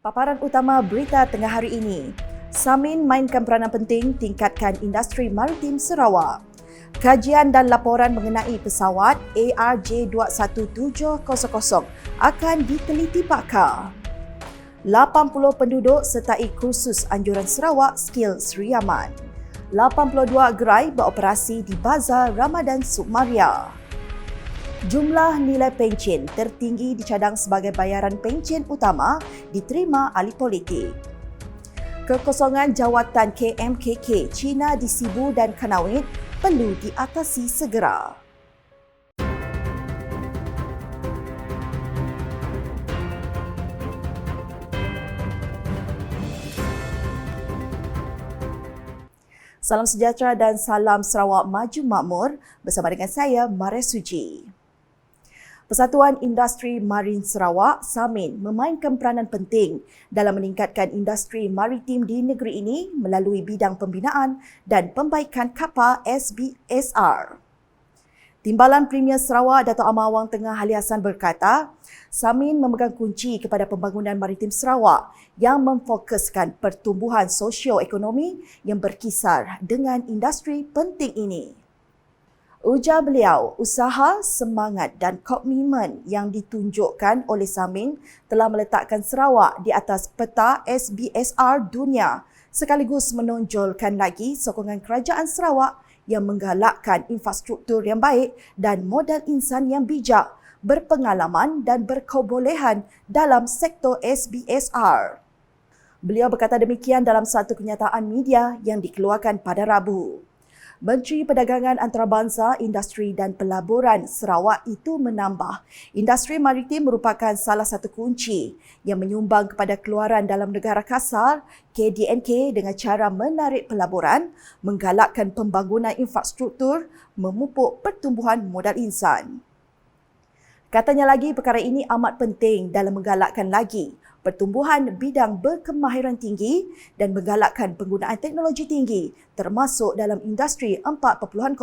Paparan utama berita tengah hari ini. Samin mainkan peranan penting tingkatkan industri maritim Sarawak. Kajian dan laporan mengenai pesawat ARJ21700 akan diteliti pakar. 80 penduduk sertai kursus anjuran Sarawak Skill Sri Aman. 82 gerai beroperasi di Bazar Ramadan Sukmaria. Jumlah nilai pencen tertinggi dicadang sebagai bayaran pencen utama diterima ahli politik. Kekosongan jawatan KMKK Cina di Sibu dan Kanawit perlu diatasi segera. Salam sejahtera dan salam Sarawak Maju Makmur bersama dengan saya Maria Suji. Persatuan Industri Marin Sarawak, Samin, memainkan peranan penting dalam meningkatkan industri maritim di negeri ini melalui bidang pembinaan dan pembaikan kapal SBSR. Timbalan Premier Sarawak Dato' Amar Wang Tengah Ali Hassan berkata, Samin memegang kunci kepada pembangunan maritim Sarawak yang memfokuskan pertumbuhan sosio-ekonomi yang berkisar dengan industri penting ini. Ujar beliau, usaha, semangat dan komitmen yang ditunjukkan oleh Samin telah meletakkan Sarawak di atas peta SBSR dunia sekaligus menonjolkan lagi sokongan kerajaan Sarawak yang menggalakkan infrastruktur yang baik dan modal insan yang bijak, berpengalaman dan berkebolehan dalam sektor SBSR. Beliau berkata demikian dalam satu kenyataan media yang dikeluarkan pada Rabu. Menteri Perdagangan Antarabangsa, Industri dan Pelaburan Sarawak itu menambah, industri maritim merupakan salah satu kunci yang menyumbang kepada keluaran dalam negara kasar KDNK dengan cara menarik pelaburan, menggalakkan pembangunan infrastruktur, memupuk pertumbuhan modal insan. Katanya lagi perkara ini amat penting dalam menggalakkan lagi pertumbuhan bidang berkemahiran tinggi dan menggalakkan penggunaan teknologi tinggi termasuk dalam industri 4.0.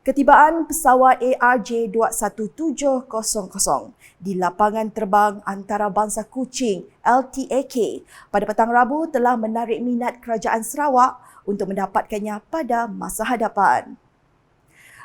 Ketibaan pesawat ARJ21700 di lapangan terbang antarabangsa Kuching LTAK pada petang Rabu telah menarik minat kerajaan Sarawak untuk mendapatkannya pada masa hadapan.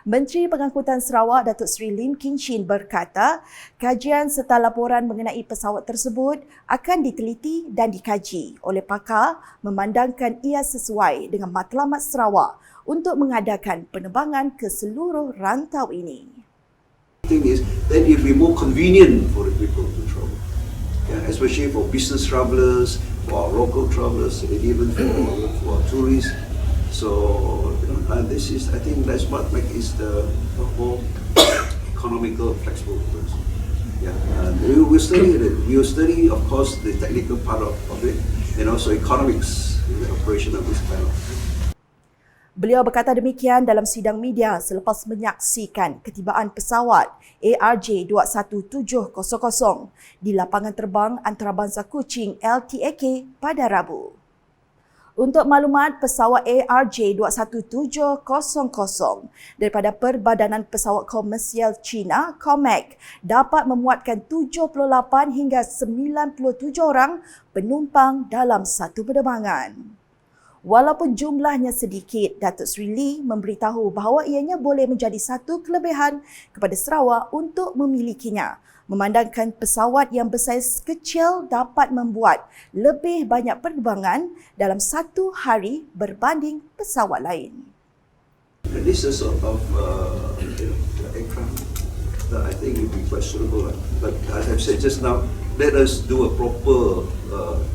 Menteri Pengangkutan Sarawak Datuk Seri Lim Kin Chin berkata, kajian serta laporan mengenai pesawat tersebut akan diteliti dan dikaji oleh pakar memandangkan ia sesuai dengan matlamat Sarawak untuk mengadakan penerbangan ke seluruh rantau ini. The thing is that it will be more convenient for the people to travel, especially for business travellers, for our local travellers, and even for tourists. So, this is, I think that's what makes it the more economical, flexible. Yeah, we will study it. We will study, of course, the technical part of it, and also economics, the operation of this kind of. Beliau berkata demikian dalam sidang media selepas menyaksikan ketibaan pesawat ARJ21700 di lapangan terbang antarabangsa Kuching LTAK pada Rabu. Untuk maklumat, pesawat ARJ21700 daripada Perbadanan Pesawat Komersial China, COMAC, dapat memuatkan 78 hingga 97 orang penumpang dalam satu penerbangan. Walaupun jumlahnya sedikit, Datuk Seri Lee memberitahu bahawa ianya boleh menjadi satu kelebihan kepada Sarawak untuk memilikinya, memandangkan pesawat yang bersaiz kecil dapat membuat lebih banyak penerbangan dalam satu hari berbanding pesawat lain. This is sort of aircraft that I think will be quite suitable. But as I've said just now, let us do a proper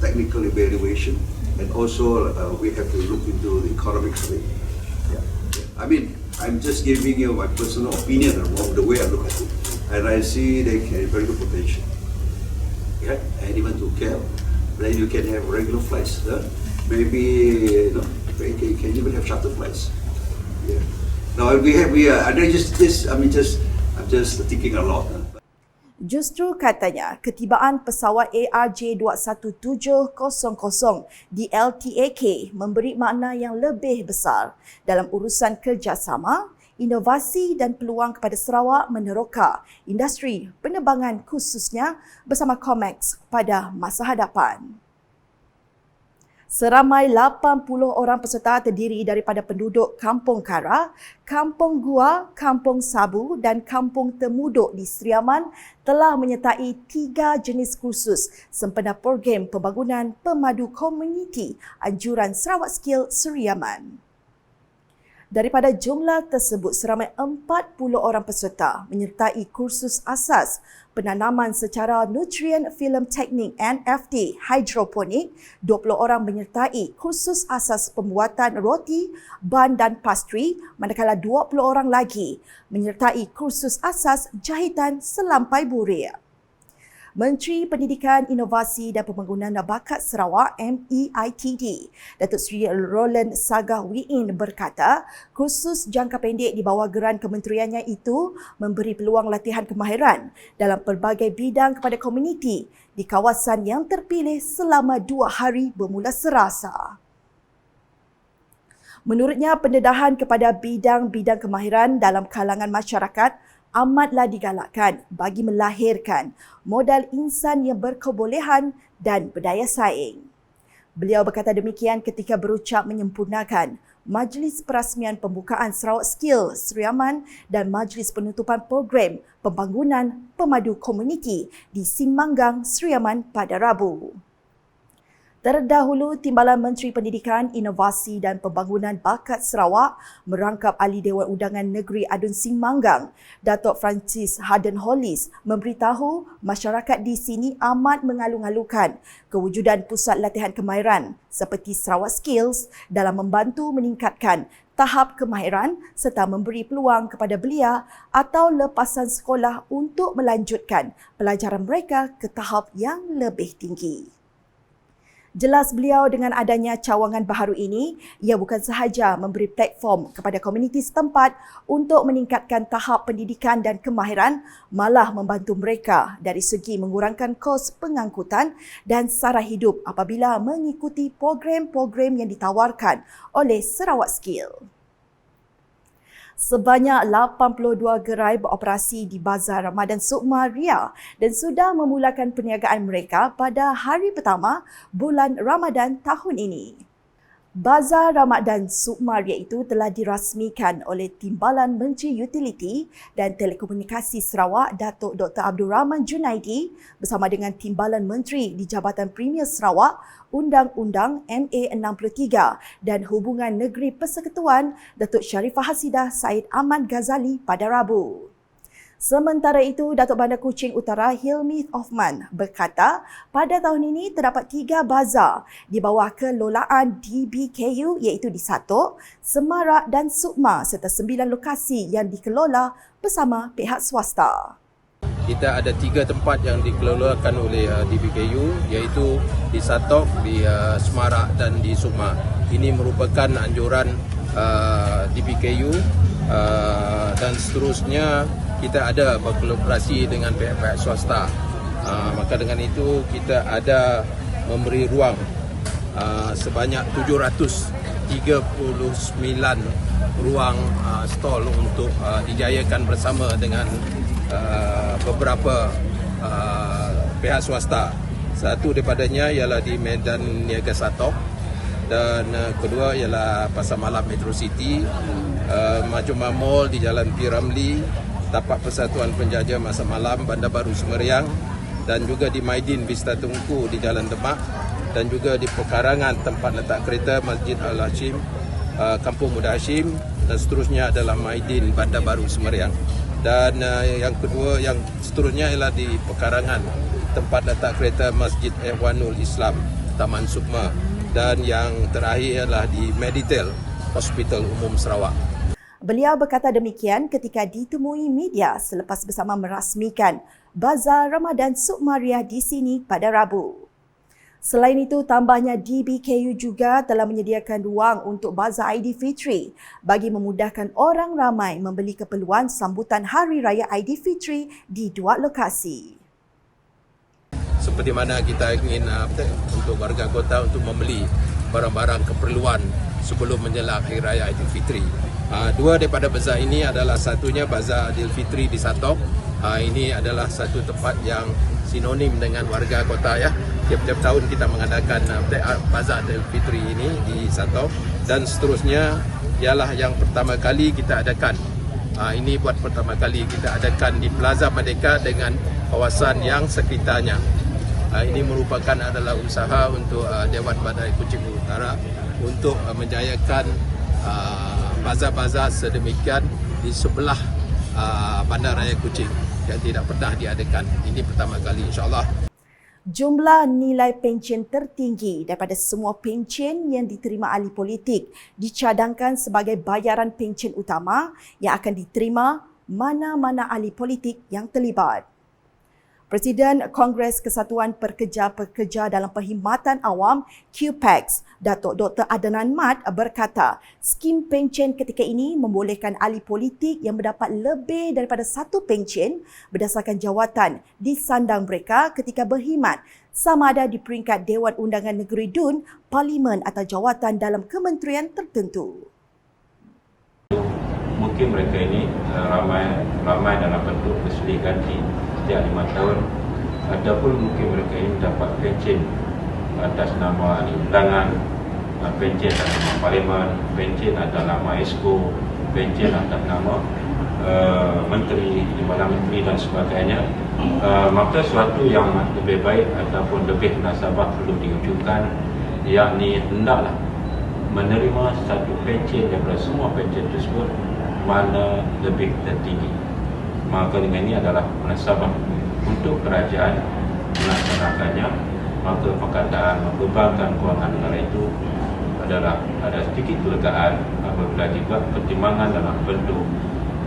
technical evaluation, and also we have to look into the economics of it. I mean, I'm just giving you my personal opinion of the way I look at it. And I see they can have very good potential. Yeah, and even to KL, then you can have regular flights. Maybe you can even have charter flights. Yeah. Now I'm just thinking a lot. Justru katanya, ketibaan pesawat ARJ21700 di LTAK memberi makna yang lebih besar dalam urusan kerjasama inovasi dan peluang kepada Sarawak meneroka industri penerbangan khususnya bersama Comex pada masa hadapan. Seramai 80 orang peserta terdiri daripada penduduk Kampung Kara, Kampung Gua, Kampung Sabu dan Kampung Temuduk di Seriaman telah menyertai 3 jenis kursus sempena program pembangunan pemadu komuniti anjuran Sarawak Skill Seriaman. Daripada jumlah tersebut, seramai 40 orang peserta menyertai kursus asas penanaman secara nutrien film teknik NFT hidroponik, 20 orang menyertai kursus asas pembuatan roti, ban dan pastry, manakala 20 orang lagi menyertai kursus asas jahitan selampai burir. Menteri Pendidikan, Inovasi dan Pembangunan Bakat Sarawak MEITD, Datuk Seri Roland Sagah Wiin berkata, kursus jangka pendek di bawah geran kementeriannya itu memberi peluang latihan kemahiran dalam pelbagai bidang kepada komuniti di kawasan yang terpilih selama 2 hari bermula Selasa. Menurutnya, pendedahan kepada bidang-bidang kemahiran dalam kalangan masyarakat amatlah digalakkan bagi melahirkan modal insan yang berkebolehan dan berdaya saing. Beliau berkata demikian ketika berucap menyempurnakan Majlis Perasmian Pembukaan Sarawak Skill Seriaman dan Majlis Penutupan Program Pembangunan Pemadu Komuniti di Simanggang, Seriaman pada Rabu. Terdahulu, Timbalan Menteri Pendidikan, Inovasi dan Pembangunan Bakat Sarawak merangkap Ahli Dewan Undangan Negeri Adun Simanggang, Datuk Francis Harden Hollis, memberitahu masyarakat di sini amat mengalu-alukan kewujudan pusat latihan kemahiran seperti Sarawak Skills dalam membantu meningkatkan tahap kemahiran serta memberi peluang kepada belia atau lepasan sekolah untuk melanjutkan pelajaran mereka ke tahap yang lebih tinggi. Jelas beliau dengan adanya cawangan baharu ini, ia bukan sahaja memberi platform kepada komuniti setempat untuk meningkatkan tahap pendidikan dan kemahiran, malah membantu mereka dari segi mengurangkan kos pengangkutan dan sara hidup apabila mengikuti program-program yang ditawarkan oleh Sarawak Skill. Sebanyak 82 gerai beroperasi di Bazar Ramadan Sukma Ria dan sudah memulakan perniagaan mereka pada hari pertama bulan Ramadan tahun ini. Bazar Ramadan Sukma Ria itu telah dirasmikan oleh Timbalan Menteri Utiliti dan Telekomunikasi Sarawak Datuk Dr. Abdul Rahman Junaidi bersama dengan Timbalan Menteri di Jabatan Premier Sarawak Undang-Undang MA63 dan Hubungan Negeri Persekutuan Datuk Sharifah Hasidah Said Ahmad Ghazali pada Rabu. Sementara itu, Datuk Bandar Kuching Utara Hilmi Othman berkata pada tahun ini terdapat 3 bazar di bawah kelolaan DBKU iaitu di Satok, Semarak dan Sukma serta 9 lokasi yang dikelola bersama pihak swasta. Kita ada 3 tempat yang dikelolakan oleh DBKU iaitu di Satok, di Semarak dan di Sukma. Ini merupakan anjuran DBKU dan seterusnya kita ada berkolaborasi dengan pihak-pihak swasta. Maka dengan itu kita ada memberi ruang sebanyak 739 ruang stall untuk dijayakan bersama dengan beberapa pihak swasta. Satu daripadanya ialah di Medan Niaga Satok dan kedua ialah Pasar Malam Metro City, Majumah Mall di Jalan P. Ramlee, Tapak Persatuan Penjajah Masa Malam Bandar Baru Semeriang dan juga di Maidin Vista Tungku di Jalan Demak dan juga di pekarangan tempat letak kereta Masjid Al-Hashim, Kampung Muda Hashim dan seterusnya adalah Maidin Bandar Baru Semeriang. Dan yang kedua, yang seterusnya ialah di pekarangan tempat letak kereta Masjid Ehwanul Islam, Taman Sukma dan yang terakhir ialah di Meditel Hospital Umum Sarawak. Beliau berkata demikian ketika ditemui media selepas bersama merasmikan Bazar Ramadan Sukma Ria di sini pada Rabu. Selain itu, tambahnya DBKU juga telah menyediakan ruang untuk Bazar Aidilfitri bagi memudahkan orang ramai membeli keperluan sambutan Hari Raya Aidilfitri di 2 lokasi. Seperti mana kita ingin untuk warga kota untuk membeli barang-barang keperluan sebelum menjelang Hari Raya Aidilfitri. Dua daripada bazar ini adalah satunya Bazar Aidilfitri di Satok. Ini adalah satu tempat yang sinonim dengan warga kota ya. Tiap-tiap tahun kita mengadakan Bazar Aidilfitri ini di Satok, dan seterusnya ialah yang pertama kali kita adakan. Ini buat pertama kali kita adakan di Plaza Merdeka dengan kawasan yang sekitarnya. Ini merupakan adalah usaha untuk Dewan Badai Kuching Utara untuk menjayakan bazar-bazar sedemikian di sebelah Bandaraya Kuching yang tidak pernah diadakan. Ini pertama kali, insyaAllah. Jumlah nilai pencen tertinggi daripada semua pencen yang diterima ahli politik dicadangkan sebagai bayaran pencen utama yang akan diterima mana-mana ahli politik yang terlibat. Presiden Kongres Kesatuan Pekerja-Pekerja dalam Perkhidmatan Awam QPEX, Datuk Dr. Adnan Mat berkata, skim pencen ketika ini membolehkan ahli politik yang mendapat lebih daripada satu pencen berdasarkan jawatan disandang mereka ketika berkhidmat, sama ada di peringkat Dewan Undangan Negeri DUN, Parlimen atau jawatan dalam kementerian tertentu. Mungkin mereka ini ramai dalam bentuk bersedia ganti setiap 5 tahun, ataupun mungkin mereka ini mendapat pencen atas nama undangan, pencen atas nama parlimen, pencen atas nama esko, pencen atas nama menteri, Timbalan Menteri dan sebagainya. Maka suatu yang lebih baik ataupun lebih munasabah perlu diwujudkan, yakni hendaklah menerima satu pencen daripada semua pencen tersebut mana lebih tertinggi. Maka dengan ini adalah munasabah untuk kerajaan melaksanakannya. Maka perkataan membebankan kewangan negara itu adalah ada sedikit kelegaan apabila juga pertimbangan dalam bentuk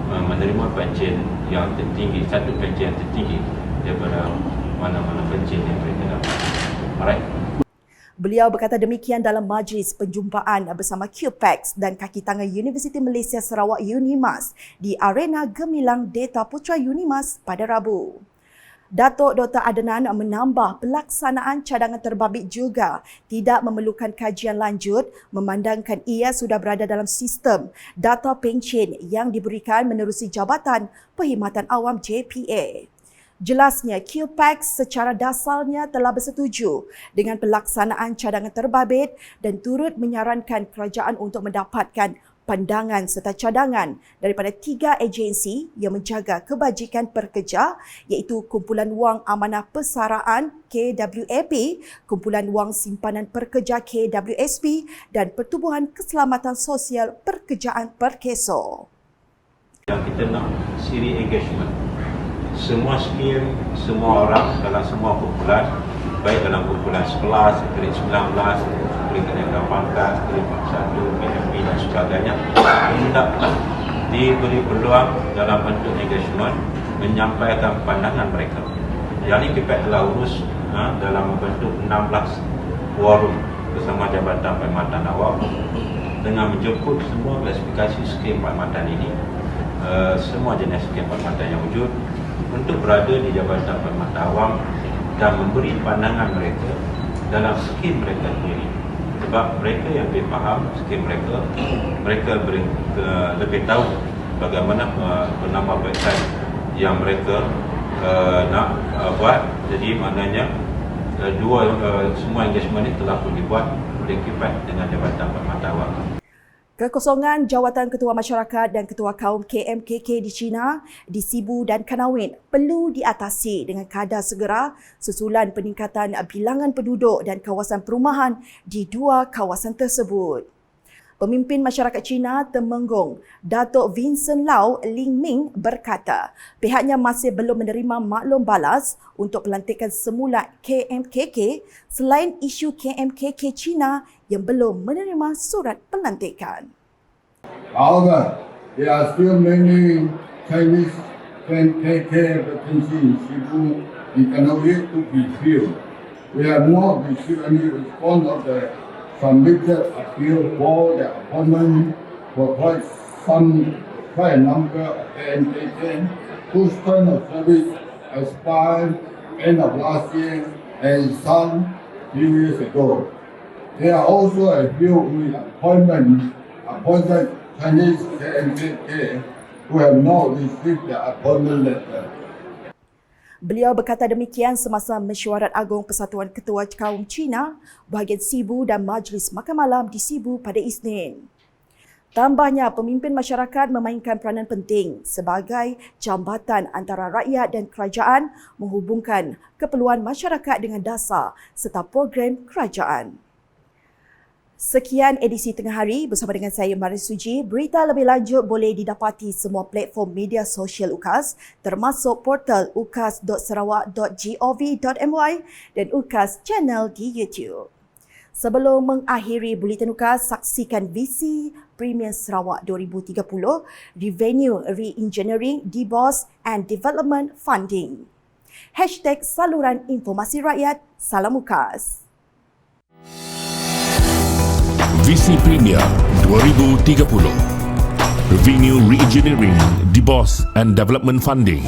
menerima pencen yang tertinggi, satu pencen yang tertinggi daripada mana-mana pencen yang mereka dapat. Alright. Beliau berkata demikian dalam majlis penjumpaan bersama QPEX dan kaki tangan Universiti Malaysia Sarawak UNIMAS di Arena Gemilang Data Putra UNIMAS pada Rabu. Datuk Dr. Adnan menambah pelaksanaan cadangan terbabit juga tidak memerlukan kajian lanjut memandangkan ia sudah berada dalam sistem data pencen yang diberikan menerusi Jabatan Perkhidmatan Awam JPA. Jelasnya, QPEX secara dasarnya telah bersetuju dengan pelaksanaan cadangan terbabit dan turut menyarankan kerajaan untuk mendapatkan pandangan serta cadangan daripada 3 agensi yang menjaga kebajikan pekerja, iaitu Kumpulan Wang Amanah Persaraan KWAP, Kumpulan Wang Simpanan Pekerja KWSP dan Pertubuhan Keselamatan Sosial Pekerjaan Perkeso. Yang kita nak siri engagement. Semua skim, semua orang dalam semua kumpulan, baik dalam kumpulan 11, grade 19, peringkat yang pangkat, grade 41, PMP dan sebagainya, hendaklah diberi peluang dalam bentuk engagement menyampaikan pandangan mereka. Yang ini kita telah urus dalam bentuk 16 forum bersama Jabatan Perkhidmatan Awam dengan menjemput semua klasifikasi skim perkhidmatan ini, semua jenis skim perkhidmatan yang wujud, untuk berada di Jabatan Perkhidmatan Awam dan memberi pandangan mereka dalam skim mereka sendiri. Sebab mereka yang lebih faham skim mereka, mereka lebih tahu bagaimana penambahbaikan yang mereka nak buat. Jadi maknanya semua engagement ini telah pun dibuat oleh QPEX dengan Jabatan Perkhidmatan Awam. Kekosongan jawatan Ketua Masyarakat dan Ketua Kaum KMKK di China, di Sibu dan Kanawin perlu diatasi dengan kadar segera susulan peningkatan bilangan penduduk dan kawasan perumahan di 2 kawasan tersebut. Pemimpin masyarakat Cina Temenggung, Datuk Vincent Lau Ling Ming berkata, pihaknya masih belum menerima maklum balas untuk pelantikan semula KMKK selain isu KMKK Cina yang belum menerima surat pelantikan. However, there are still many Chinese KMKK vacancies in Cebu and Kanawin to be filled. We have not received any response of the submitted appeal for the appointment for quite a number of KMKK whose term of service expired end of last year and some few years ago. There are also a few appointed Chinese KMKK who have not received the appointment letter. Beliau berkata demikian semasa Mesyuarat Agung Persatuan Ketua Kaum Cina bahagian Sibu dan Majlis Makan Malam di Sibu pada Isnin. Tambahnya, pemimpin masyarakat memainkan peranan penting sebagai jambatan antara rakyat dan kerajaan menghubungkan keperluan masyarakat dengan dasar serta program kerajaan. Sekian edisi Tengah Hari bersama dengan saya Maresuji. Berita lebih lanjut boleh didapati semua platform media sosial UKAS termasuk portal ukas.sarawak.gov.my dan UKAS channel di YouTube. Sebelum mengakhiri Buletin UKAS, saksikan visi Premier Sarawak 2030, Revenue Re-engineering, DBOS and Development Funding. #Saluran Informasi Rakyat, Salam UKAS. Visi Premier 2030, Revenue Re-engineering, DBOS and Development Funding.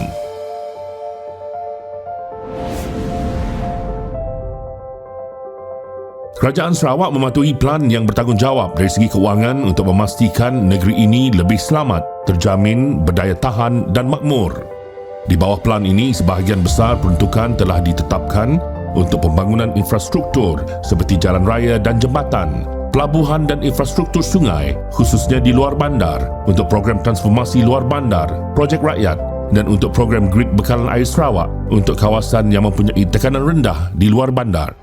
Kerajaan Sarawak mematuhi plan yang bertanggungjawab dari segi kewangan untuk memastikan negeri ini lebih selamat, terjamin, berdaya tahan dan makmur. Di bawah plan ini, sebahagian besar peruntukan telah ditetapkan untuk pembangunan infrastruktur seperti jalan raya dan jambatan, pelabuhan dan infrastruktur sungai, khususnya di luar bandar, untuk program transformasi luar bandar, projek rakyat dan untuk program grid bekalan air Sarawak untuk kawasan yang mempunyai tekanan rendah di luar bandar.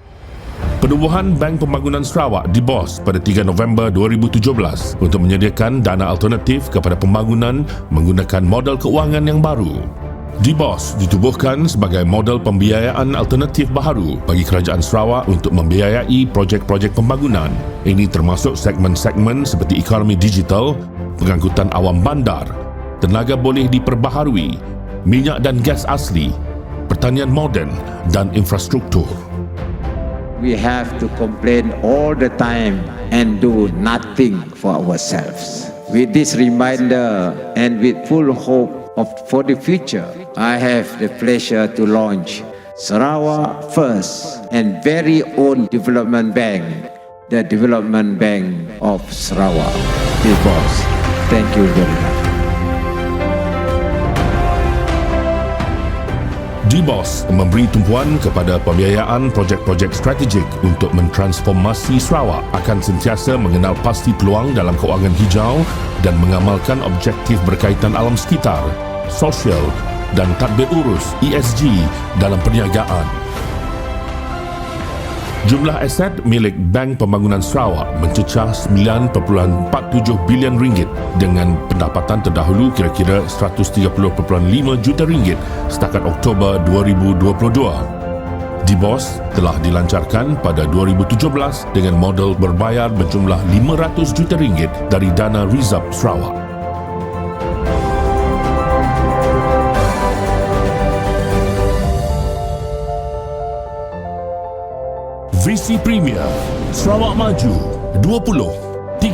Penubuhan Bank Pembangunan Sarawak DBOS pada 3 November 2017 untuk menyediakan dana alternatif kepada pembangunan menggunakan model keuangan yang baru. DBOS ditubuhkan sebagai model pembiayaan alternatif baharu bagi Kerajaan Sarawak untuk membiayai projek-projek pembangunan. Ini termasuk segmen-segmen seperti ekonomi digital, pengangkutan awam bandar, tenaga boleh diperbaharui, minyak dan gas asli, pertanian moden dan infrastruktur. We have to complain all the time and do nothing for ourselves. With this reminder and with full hope for the future, I have the pleasure to launch Sarawak First and very own development bank, the Development Bank of Sarawak, DBOS. Thank you very much. DBOS memberi tumpuan kepada pembiayaan projek-projek strategik untuk mentransformasi Sarawak, akan sentiasa mengenal pasti peluang dalam kewangan hijau dan mengamalkan objektif berkaitan alam sekitar, sosial dan tadbir urus ESG dalam perniagaan. Jumlah aset milik Bank Pembangunan Sarawak mencecah 9.47 bilion ringgit dengan pendapatan terdahulu kira-kira 130.5 juta ringgit setakat Oktober 2022. DBOS telah dilancarkan pada 2017 dengan modal berbayar berjumlah 500 juta ringgit dari dana Rizab Sarawak. Visi Premier Sarawak Maju 2030.